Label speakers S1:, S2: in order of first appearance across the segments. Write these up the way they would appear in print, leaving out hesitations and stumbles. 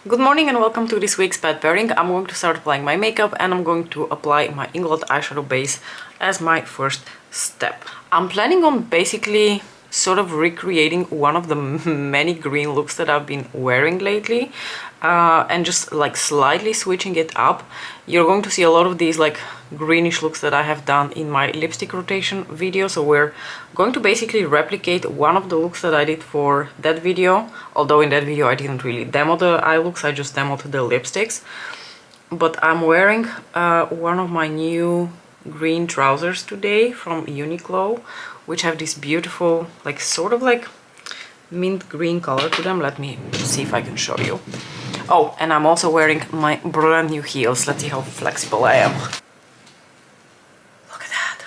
S1: Good morning and welcome to this week's pet pairing. I'm going to start applying my makeup and I'm going to apply my Inglot eyeshadow base as my first step. I'm planning on basically sort of recreating one of the many green looks that I've been wearing lately and just like slightly switching it up. You're going to see a lot of these like greenish looks that I have done in my lipstick rotation video, so we're going to basically replicate one of the looks that I did for that video, although in that video I didn't really demo the eye looks, I just demoed the lipsticks. But I'm wearing one of my new green trousers today from Uniqlo, which have this beautiful like sort of like mint green color to them. Let me see if I can show you. Oh, and I'm also wearing my brand new heels. Let's see how flexible I am. Look at that.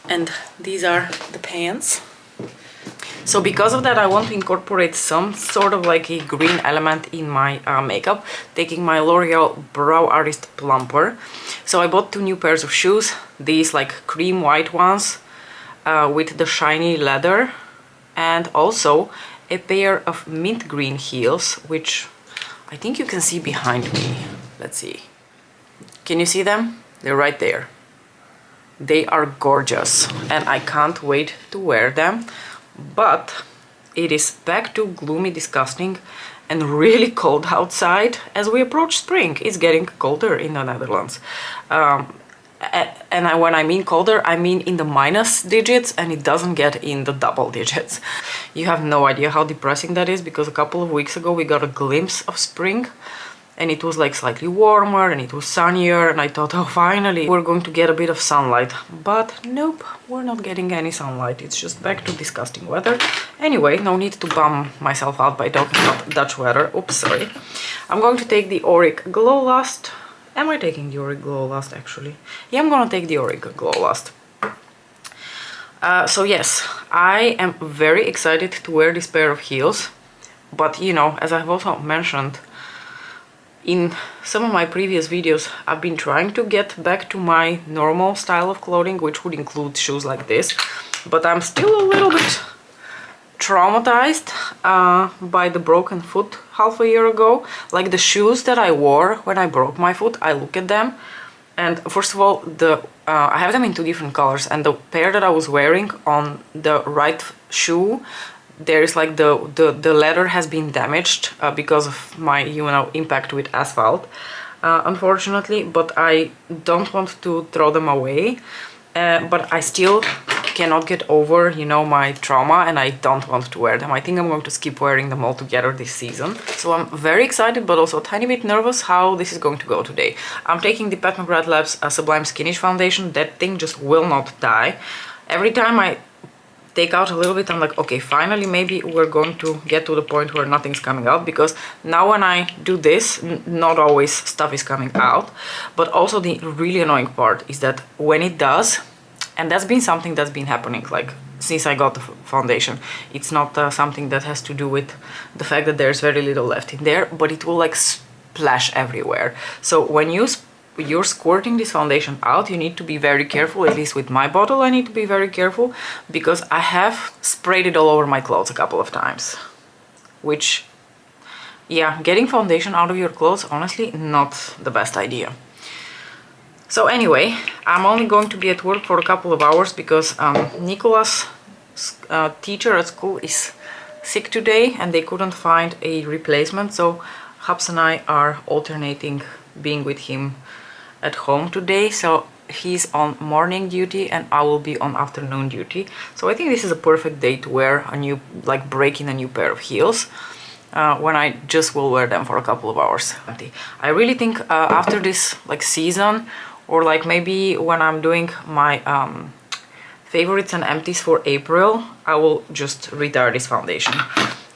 S1: And these are the pants. So because of that, I want to incorporate some sort of like a green element in my makeup, taking my L'Oreal Brow Artist Plumper. So I bought 2 new pairs of shoes, these like cream white ones with the shiny leather, and also a pair of mint green heels, which I think you can see behind me. Let's see. Can you see them? They're right there. They are gorgeous and I can't wait to wear them. But it is back to gloomy, disgusting and really cold outside as we approach spring. It's getting colder in the Netherlands. When I mean colder, I mean in the minus digits, and it doesn't get in the double digits. You have no idea how depressing that is, because a couple of weeks ago we got a glimpse of spring and it was like slightly warmer and it was sunnier, and I thought, oh, finally we're going to get a bit of sunlight. But nope, we're not getting any sunlight. It's just back to disgusting weather. Anyway, no need to bum myself out by talking about Dutch weather. Oops, sorry. I'm going to take the Auric Glow Lust. Am I taking the Auric Glow Lust actually? Yeah, I'm gonna take the Auric Glow Lust. So yes, I am very excited to wear this pair of heels. But you know, as I've also mentioned in some of my previous videos, I've been trying to get back to my normal style of clothing, which would include shoes like this. But I'm still a little bit traumatized by the broken foot half a year ago. Like the shoes that I wore when I broke my foot, I look at them and first of all, I have them in 2 different colors, and the pair that I was wearing on the right shoe, there's like the leather has been damaged because of my, you know, impact with asphalt, unfortunately. But I don't want to throw them away, but I still cannot get over, you know, my trauma, and I don't want to wear them. I think I'm going to skip wearing them altogether this season. So I'm very excited but also a tiny bit nervous how this is going to go today. I'm taking the Pat McGrath Labs Sublime Skinnish Foundation. That thing just will not die. Every time I take out a little bit, I'm like, okay, finally maybe we're going to get to the point where nothing's coming out, because now when I do this, not always stuff is coming out. But also the really annoying part is that when it does, and that's been something that's been happening like since I got the foundation. It's not something that has to do with the fact that there's very little left in there, but it will like splash everywhere. So when you're squirting this foundation out, you need to be very careful. At least with my bottle I need to be very careful, because I have sprayed it all over my clothes a couple of times. Which, yeah, getting foundation out of your clothes, honestly, not the best idea. So anyway, I'm only going to be at work for a couple of hours because Nicola's teacher at school is sick today and they couldn't find a replacement. So Habs and I are alternating being with him at home today. So he's on morning duty and I will be on afternoon duty. So I think this is a perfect day to wear a new, like break in a new pair of heels. When I just will wear them for a couple of hours. I really think after this like season, or like maybe when I'm doing my favorites and empties for April, I will just retire this foundation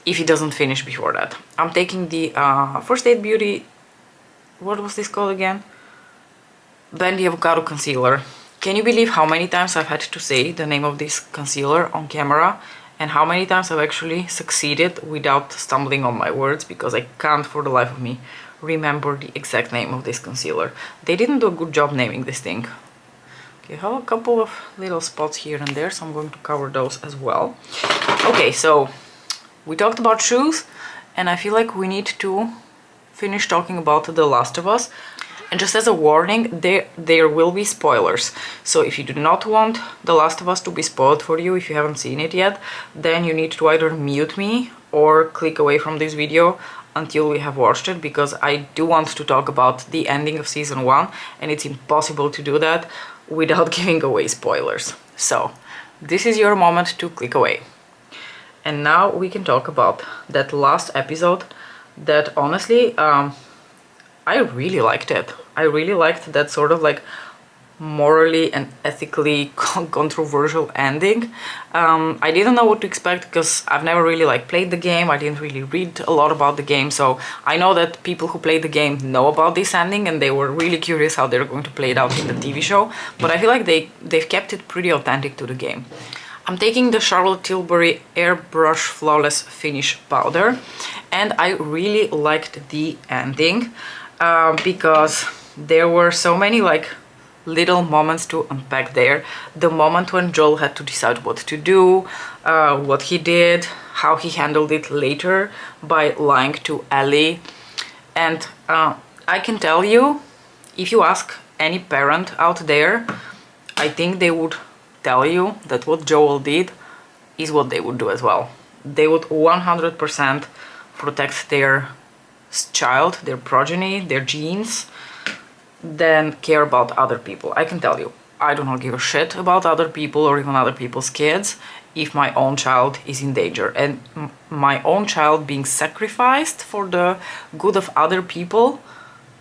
S1: if it doesn't finish before that. I'm taking the First Aid Beauty, what was this called again? Bendy Avocado Concealer. Can you believe how many times I've had to say the name of this concealer on camera, and how many times I've actually succeeded without stumbling on my words, because I can't for the life of me remember the exact name of this concealer. They didn't do a good job naming this thing. Okay, I have a couple of little spots here and there, so I'm going to cover those as well. Okay, so we talked about shoes. and I feel like we need to finish talking about The Last of Us. And just as a warning, there will be spoilers. So if you do not want The Last of Us to be spoiled for you, if you haven't seen it yet, then you need to either mute me or click away from this video until we have watched it, because I do want to talk about the ending of season 1, and it's impossible to do that without giving away spoilers. So this is your moment to click away. And now we can talk about that last episode that honestly, I really liked it. I really liked that sort of like morally and ethically controversial ending. I didn't know what to expect because I've never really like played the game. I didn't really read a lot about the game, so I know that people who played the game know about this ending and they were really curious how they're going to play it out in the TV show, but I feel like they've kept it pretty authentic to the game. I'm taking the Charlotte Tilbury Airbrush Flawless Finish Powder, and I really liked the ending because there were so many like little moments to unpack there. The moment when Joel had to decide what to do, what he did, how he handled it later by lying to Ellie. And I can tell you, if you ask any parent out there, I think they would tell you that what Joel did is what they would do as well. They would 100% protect their child, their progeny, their genes, than care about other people. I can tell you, I do not give a shit about other people or even other people's kids if my own child is in danger. And my own child being sacrificed for the good of other people,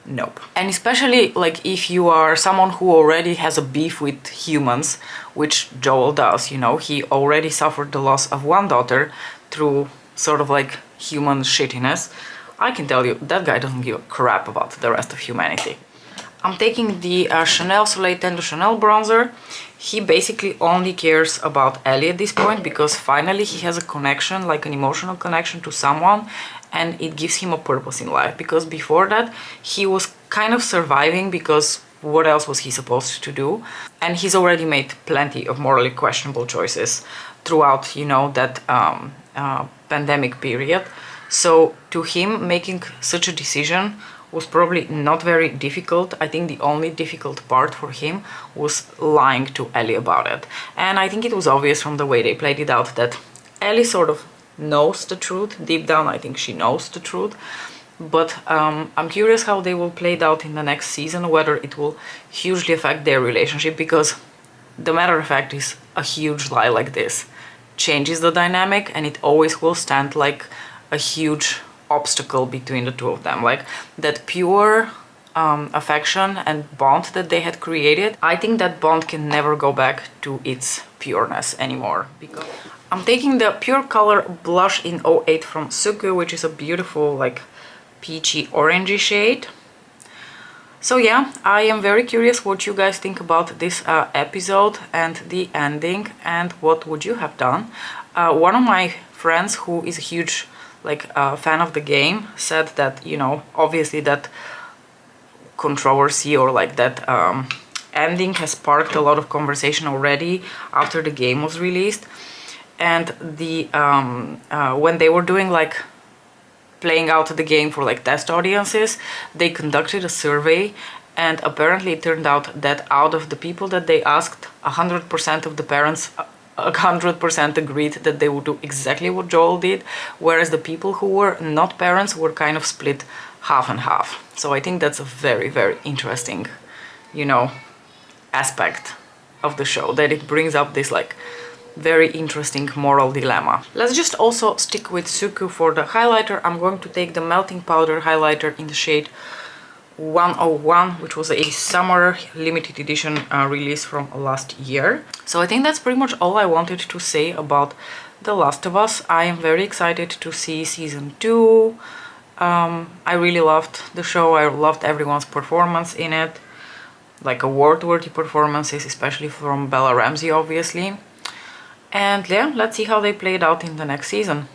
S1: nope. And especially like if you are someone who already has a beef with humans, which Joel does, you know, he already suffered the loss of one daughter through sort of like human shittiness. I can tell you, that guy doesn't give a crap about the rest of humanity. I'm taking the Chanel Soleil Tendre Chanel bronzer. He basically only cares about Ellie at this point because finally he has a connection, like an emotional connection to someone, and it gives him a purpose in life. Because before that, he was kind of surviving because what else was he supposed to do? And he's already made plenty of morally questionable choices throughout, you know, that pandemic period. So to him, making such a decision was probably not very difficult. I think the only difficult part for him was lying to Ellie about it. And I think it was obvious from the way they played it out that Ellie sort of knows the truth. Deep down, I think she knows the truth. But I'm curious how they will play it out in the next season, whether it will hugely affect their relationship, because the matter of fact is a huge lie like this changes the dynamic, and it always will stand like a huge obstacle between the two of them. Like that pure affection and bond that they had created, I think that bond can never go back to its pureness anymore. Because I'm taking the Pure Color blush in 08 from Suku, which is a beautiful like peachy orangey shade. So yeah, I am very curious what you guys think about this episode and the ending, and what would you have done. One of my friends who is a huge fan of the game said that, you know, obviously that controversy or like that ending has sparked a lot of conversation already after the game was released. And the when they were doing like playing out the game for like test audiences, they conducted a survey, and apparently it turned out that out of the people that they asked, 100% of the parents 100% agreed that they would do exactly what Joel did, whereas the people who were not parents were kind of split half and half. So I think that's a very, very interesting, you know, aspect of the show, that it brings up this like very interesting moral dilemma. Let's just also stick with Suku for the highlighter. I'm going to take the melting powder highlighter in the shade 101, which was a summer limited edition release from last year. So I think that's pretty much all I wanted to say about The Last of Us. I am very excited to see season 2. I really loved the show. I loved everyone's performance in it, like award-worthy performances, especially from Bella Ramsey, obviously. And yeah, let's see how they play it out in the next season.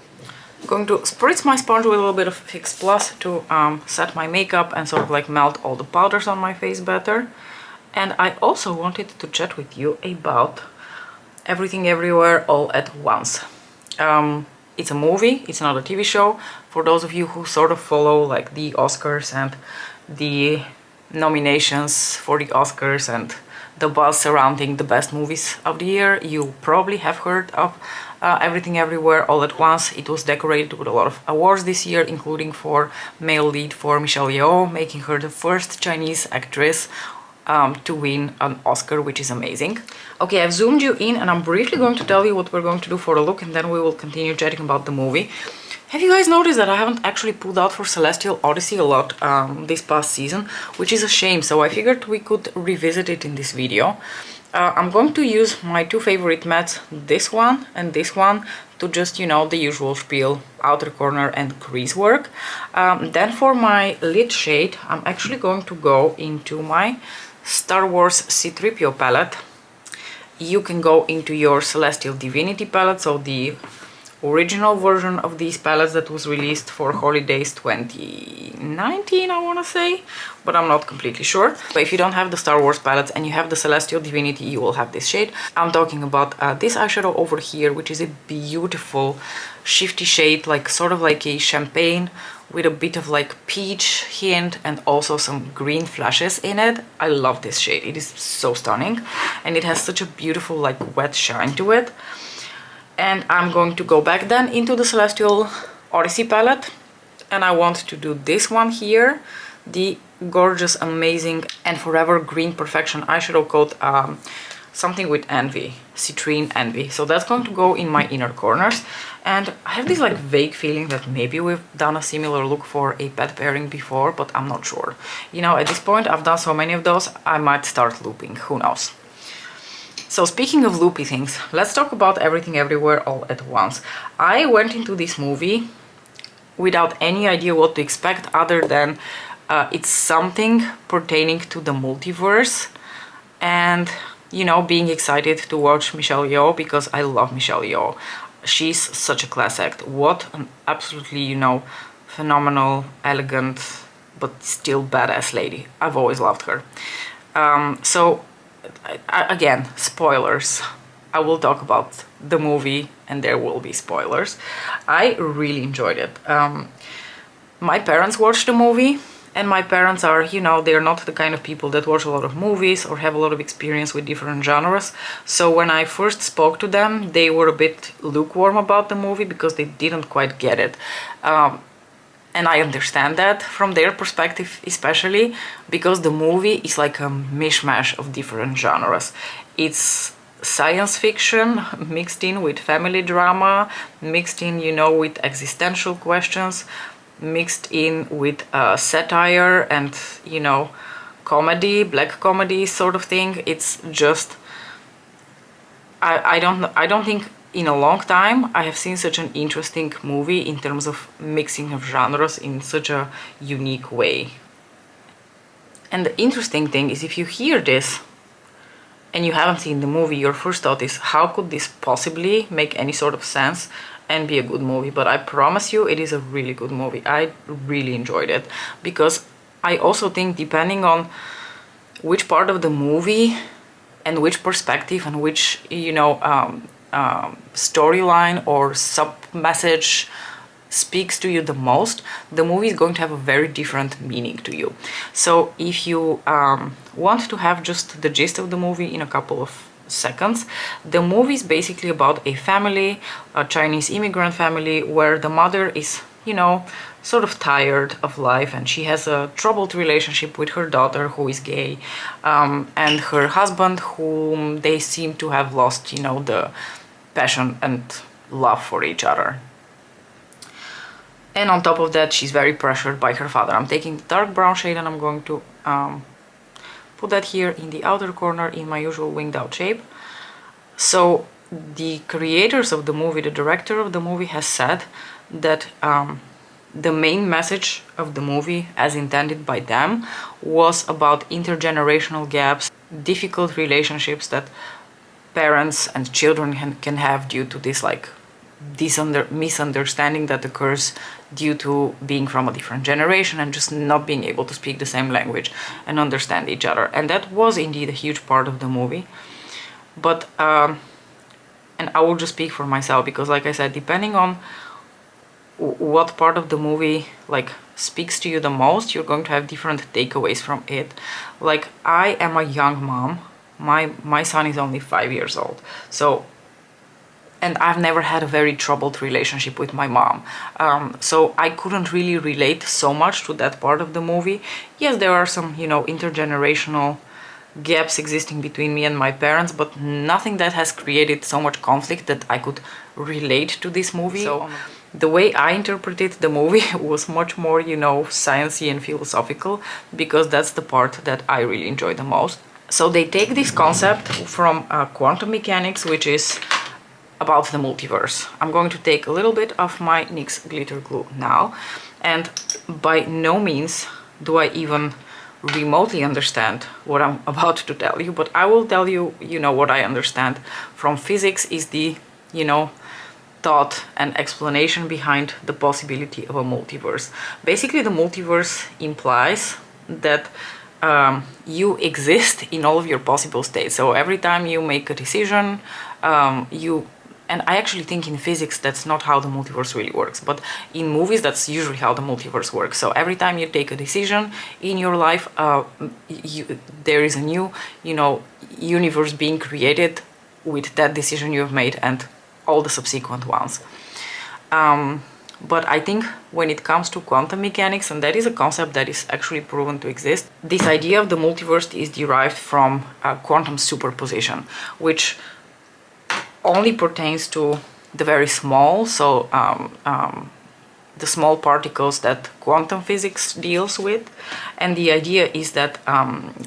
S1: I'm going to spritz my sponge with a little bit of Fix Plus to set my makeup and sort of like melt all the powders on my face better. And I also wanted to chat with you about Everything Everywhere All at Once. it's a movie, it's not a TV show. For those of you who sort of follow like the Oscars and the nominations for the Oscars and the buzz surrounding the best movies of the year, you probably have heard of Everything Everywhere All at Once. It was decorated with a lot of awards this year, including for male lead for Michelle Yeoh, making her the first Chinese actress to win an Oscar, which is amazing. Okay, I've zoomed you in and I'm briefly going to tell you what we're going to do for a look, and then we will continue chatting about the movie. Have you guys noticed that I haven't actually pulled out for Celestial Odyssey a lot this past season, which is a shame, so I figured we could revisit it in this video. I'm going to use my two favorite mattes, this one and this one, to just, you know, the usual spiel, outer corner and crease work. Then for my lid shade, I'm actually going to go into my Star Wars C3PO palette. You can go into your Celestial Divinity palette, so the original version of these palettes that was released for holidays 2019, I want to say, but I'm not completely sure. But if you don't have the Star Wars palettes and you have the Celestial Divinity, you will have this shade. I'm talking about this eyeshadow over here, which is a beautiful shifty shade, like sort of like a champagne with a bit of like peach hint and also some green flashes in it. I love this shade, it is so stunning and it has such a beautiful like wet shine to it. And I'm going to go back then into the Celestial Odyssey palette, and I want to do this one here, the gorgeous, amazing and forever green perfection eyeshadow called something with Envy, Citrine Envy. So that's going to go in my inner corners, and I have this like vague feeling that maybe we've done a similar look for a pet pairing before, but I'm not sure. You know, at this point I've done so many of those, I might start looping, who knows. So speaking of loopy things, let's talk about Everything Everywhere All at Once. I went into this movie without any idea what to expect, other than it's something pertaining to the multiverse, and, you know, being excited to watch Michelle Yeoh because I love Michelle Yeoh. She's such a class act. What an absolutely, you know, phenomenal, elegant, but still badass lady. I've always loved her. Again, spoilers. I will talk about the movie and there will be spoilers. I really enjoyed it. My parents watched the movie, and my parents are, you know, they're not the kind of people that watch a lot of movies or have a lot of experience with different genres. So when I first spoke to them, they were a bit lukewarm about the movie because they didn't quite get it. And I understand that from their perspective, especially because the movie is like a mishmash of different genres. It's science fiction mixed in with family drama, mixed in, you know, with existential questions, mixed in with satire and, you know, comedy, black comedy sort of thing. It's just, I don't think in a long time I have seen such an interesting movie in terms of mixing of genres in such a unique way. And the interesting thing is, if you hear this and you haven't seen the movie, your first thought is, how could this possibly make any sort of sense and be a good movie? But I promise you, it is a really good movie. I really enjoyed it, because I also think, depending on which part of the movie and which perspective and which, you know, storyline or sub-message speaks to you the most, the movie is going to have a very different meaning to you. So if you want to have just the gist of the movie in a couple of seconds, the movie is basically about a family, a Chinese immigrant family, where the mother is, you know, sort of tired of life, and she has a troubled relationship with her daughter, who is gay, and her husband, whom they seem to have lost, you know, the passion and love for each other. And on top of that, she's very pressured by her father. I'm taking the dark brown shade and I'm going to put that here in the outer corner in my usual winged out shape. So the creators of the movie, the director of the movie, has said that the main message of the movie, as intended by them, was about intergenerational gaps, difficult relationships that parents and children can have due to this like misunderstanding that occurs due to being from a different generation and just not being able to speak the same language and understand each other. And that was indeed a huge part of the movie. But and I will just speak for myself, because like I said, depending on what part of the movie like speaks to you the most, you're going to have different takeaways from it. Like, I am a young mom. My son is only 5 years old, so, and I've never had a very troubled relationship with my mom. So I couldn't really relate so much to that part of the movie. Yes, there are some, you know, intergenerational gaps existing between me and my parents, but nothing that has created so much conflict that I could relate to this movie. So the way I interpreted the movie was much more, you know, sciencey and philosophical, because that's the part that I really enjoy the most. So they take this concept from quantum mechanics, which is about the multiverse. I'm going to take a little bit of my NYX glitter glue now, and by no means do I even remotely understand what I'm about to tell you, but I will tell you, you know, what I understand from physics is the, you know, thought and explanation behind the possibility of a multiverse. Basically, the multiverse implies that you exist in all of your possible states. So every time you make a decision, and I actually think in physics that's not how the multiverse really works, but in movies that's usually how the multiverse works. So every time you take a decision in your life, there is a new, you know, universe being created with that decision you have made and all the subsequent ones. But I think when it comes to quantum mechanics, and that is a concept that is actually proven to exist, this idea of the multiverse is derived from quantum superposition, which only pertains to the very small, so the small particles that quantum physics deals with. And the idea is that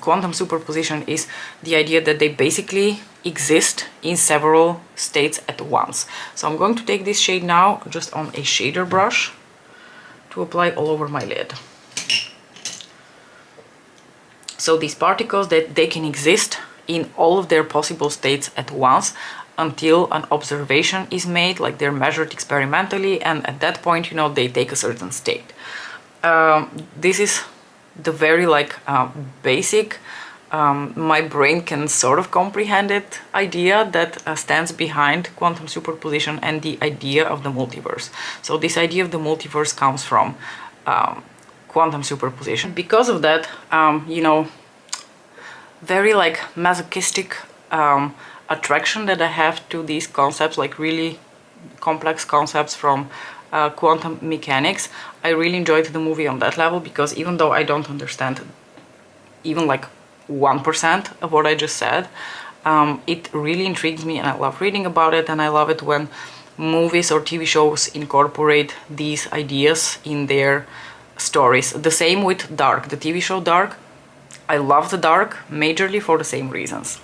S1: quantum superposition is the idea that they basically exist in several states at once. So I'm going to take this shade now just on a shader brush to apply all over my lid. So these particles, that they can exist in all of their possible states at once until an observation is made, like they're measured experimentally, and at that point, you know, they take a certain state. This is the very basic, my brain can sort of comprehend it, idea that stands behind quantum superposition and the idea of the multiverse. So this idea of the multiverse comes from quantum superposition. Because of that, you know, very masochistic attraction that I have to these concepts, like really complex concepts from quantum mechanics. I really enjoyed the movie on that level, because even though I don't understand even 1% of what I just said, it really intrigues me and I love reading about it, and I love it when movies or TV shows incorporate these ideas in their stories. The same with Dark, the TV show Dark. I love the Dark majorly for the same reasons.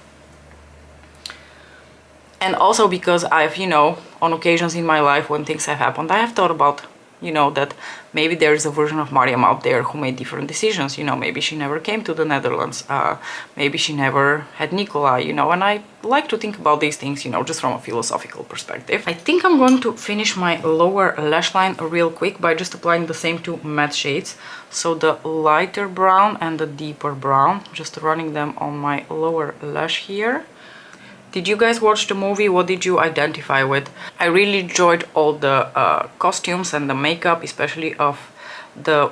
S1: And also because I've, you know, on occasions in my life when things have happened, I have thought about, you know, that maybe there is a version of Mariam out there who made different decisions. You know, maybe she never came to the Netherlands, maybe she never had Nikolai, you know, and I like to think about these things, you know, just from a philosophical perspective. I think I'm going to finish my lower lash line real quick by just applying the same two matte shades. So the lighter brown and the deeper brown, just running them on my lower lash here. Did you guys watch the movie? What did you identify with? I really enjoyed all the costumes and the makeup, especially of the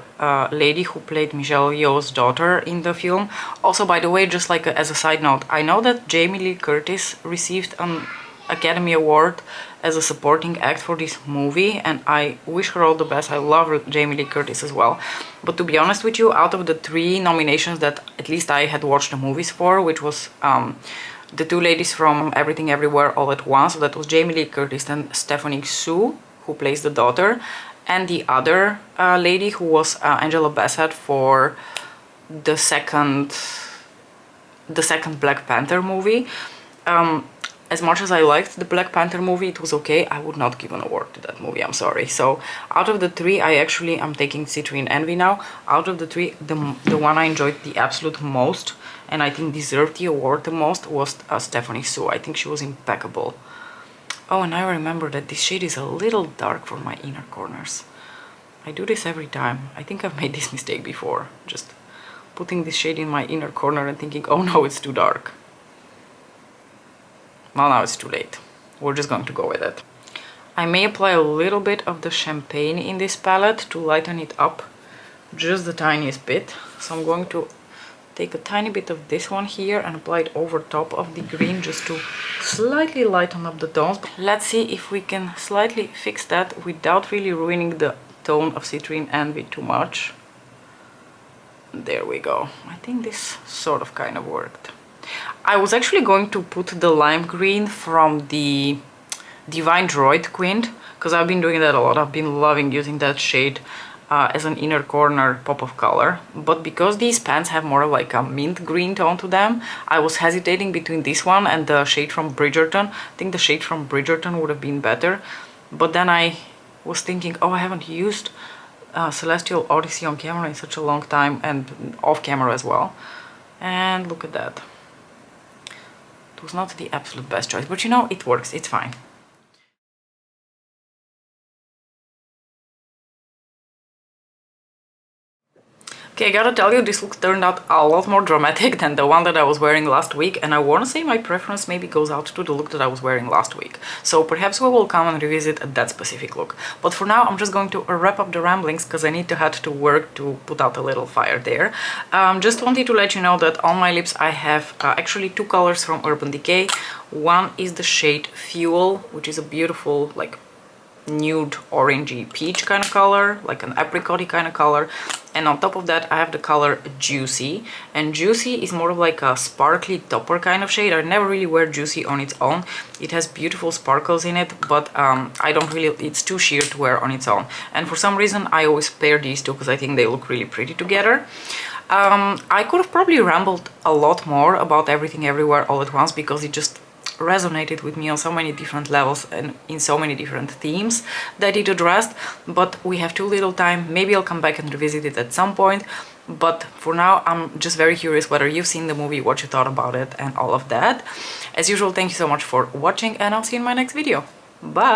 S1: lady who played Michelle Yeoh's daughter in the film. Also, by the way, just as a side note, I know that Jamie Lee Curtis received an Academy Award as a supporting act for this movie, and I wish her all the best. I love Jamie Lee Curtis as well. But to be honest with you, out of the 3 nominations that at least I had watched the movies for, which was the 2 ladies from Everything Everywhere All at Once, so that was Jamie Lee Curtis and Stephanie Hsu, who plays the daughter, and the other lady who was Angela Bassett for the second Black Panther movie. As much as I liked the Black Panther movie, it was okay. I would not give an award to that movie, I'm sorry. So out of the 3, I'm taking Citrine Envy now. Out of the 3, the one I enjoyed the absolute most, and I think deserved the award the most, was Stephanie Hsu. I think she was impeccable. Oh, and I remember that this shade is a little dark for my inner corners. I do this every time. I think I've made this mistake before. Just putting this shade in my inner corner and thinking, oh no, it's too dark. Well, now it's too late. We're just going to go with it. I may apply a little bit of the champagne in this palette to lighten it up just the tiniest bit. So I'm going to take a tiny bit of this one here and apply it over top of the green just to slightly lighten up the tones. Let's see if we can slightly fix that without really ruining the tone of Citrine Envy too much. There we go. I think this sort of kind of worked. I was actually going to put the lime green from the Divine Droid Quint, because I've been doing that a lot. I've been loving using that shade as an inner corner pop of color, but because these pants have more like a mint green tone to them, I was hesitating between this one and the shade from Bridgerton. I think the shade from Bridgerton would have been better, but then I was thinking, oh, I haven't used Celestial Odyssey on camera in such a long time, and off camera as well, and look at that. It was not the absolute best choice, but you know, it works, it's fine. Okay, I gotta tell you, this look turned out a lot more dramatic than the one that I was wearing last week, and I wanna say my preference maybe goes out to the look that I was wearing last week. So perhaps we will come and revisit that specific look. But for now, I'm just going to wrap up the ramblings because I need to head to work to put out a little fire there. Just wanted to let you know that on my lips I have actually two colors from Urban Decay. One is the shade Fuel, which is a beautiful, like, nude orangey peach kind of color, like an apricot-y kind of color, and on top of that I have the color Juicy, and Juicy is more of like a sparkly topper kind of shade. I never really wear Juicy on its own. It has beautiful sparkles in it, but I don't really, it's too sheer to wear on its own, and for some reason I always pair these two because I think they look really pretty together. I could have probably rambled a lot more about Everything Everywhere All at Once because it just resonated with me on so many different levels and in so many different themes that it addressed, but we have too little time. Maybe I'll come back and revisit it at some point, but for now I'm just very curious whether you've seen the movie, what you thought about it, and all of that. As usual, thank you so much for watching, and I'll see you in my next video. Bye!